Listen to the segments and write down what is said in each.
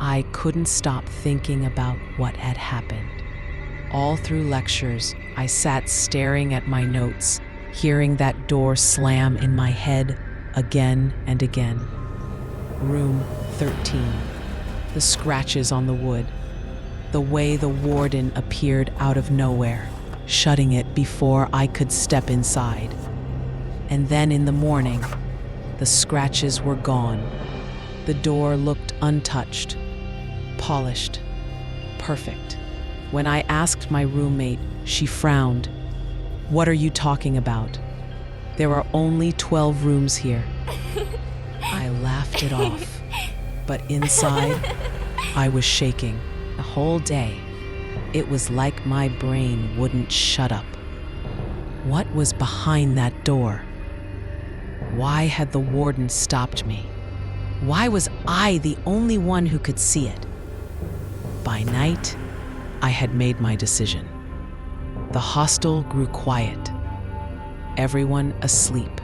I couldn't stop thinking about what had happened. All through lectures, I sat staring at my notes, hearing that door slam in my head again and again. Room 13. The scratches on the wood. The way the warden appeared out of nowhere, shutting it before I could step inside. And then in the morning, the scratches were gone. The door looked untouched, polished, perfect. When I asked my roommate, she frowned. "What are you talking about? There are only 12 rooms here." I laughed it off, but inside, I was shaking. The whole day, it was like my brain wouldn't shut up. What was behind that door? Why had the warden stopped me? Why was I the only one who could see it? By night, I had made my decision. The hostel grew quiet, everyone asleep.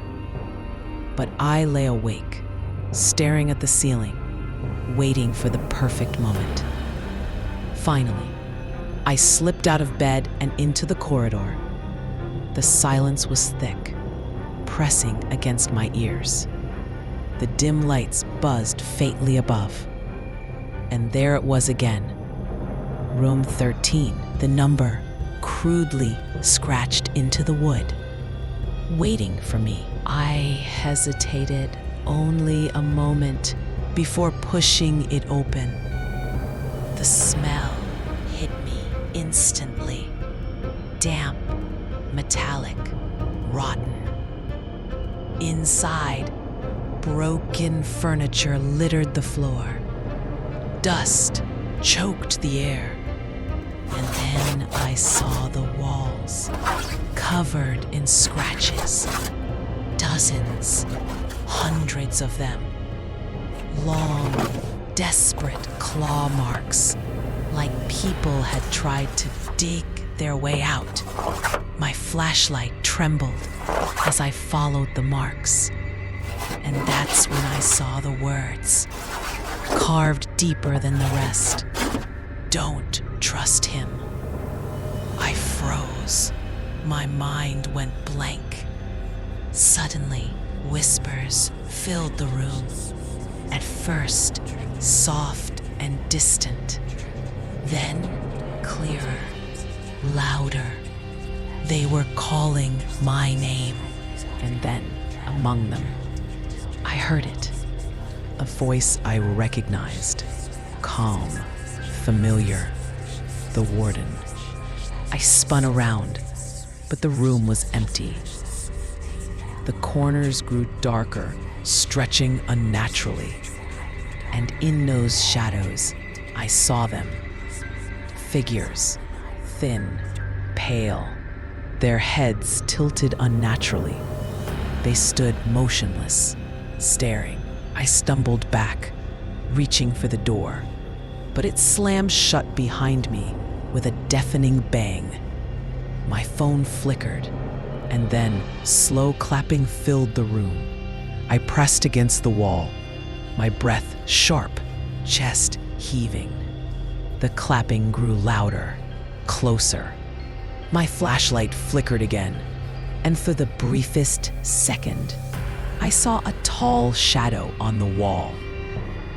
But I lay awake, staring at the ceiling, waiting for the perfect moment. Finally, I slipped out of bed and into the corridor. The silence was thick, pressing against my ears. The dim lights buzzed faintly above. And there it was again. Room 13, the number crudely scratched into the wood, waiting for me. I hesitated only a moment before pushing it open. The smell hit me instantly. Damp, metallic, rotten. Inside, broken furniture littered the floor. Dust choked the air. And then I saw the walls, covered in scratches. Dozens, hundreds of them. Long, desperate claw marks, like people had tried to dig their way out. My flashlight trembled as I followed the marks. And that's when I saw the words, carved deeper than the rest. "Don't trust him." I froze. My mind went blank. Suddenly, whispers filled the room. At first, soft and distant. Then, clearer, louder. They were calling my name. And then, among them, I heard it. A voice I recognized. Calm, familiar. The warden. I spun around, but the room was empty. The corners grew darker, stretching unnaturally. And in those shadows, I saw them. Figures, thin, pale, their heads tilted unnaturally. They stood motionless, staring. I stumbled back, reaching for the door, but it slammed shut behind me with a deafening bang. My phone flickered, and then slow clapping filled the room. I pressed against the wall, my breath sharp, chest heaving. The clapping grew louder, closer. My flashlight flickered again, and for the briefest second, I saw a tall shadow on the wall.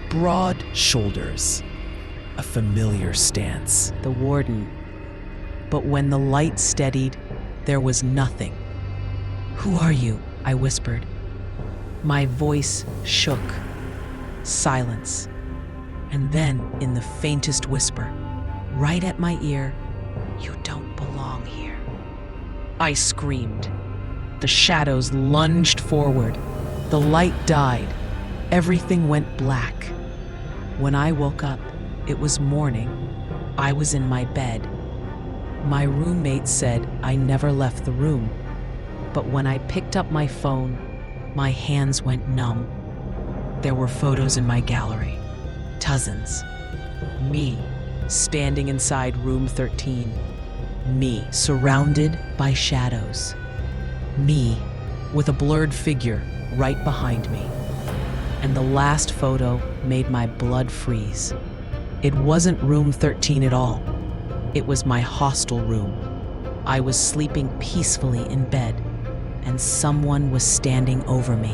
Broad shoulders, a familiar stance. The warden. But when the light steadied, there was nothing. "Who are you?" I whispered. My voice shook. Silence. And then, in the faintest whisper, right at my ear, "You don't belong here." I screamed. The shadows lunged forward. The light died. Everything went black. When I woke up, it was morning. I was in my bed. My roommate said I never left the room. But when I picked up my phone, my hands went numb. There were photos in my gallery. Dozens. Me, standing inside room 13. Me, surrounded by shadows. Me, with a blurred figure right behind me. And the last photo made my blood freeze. It wasn't room 13 at all. It was my hostel room. I was sleeping peacefully in bed, and someone was standing over me.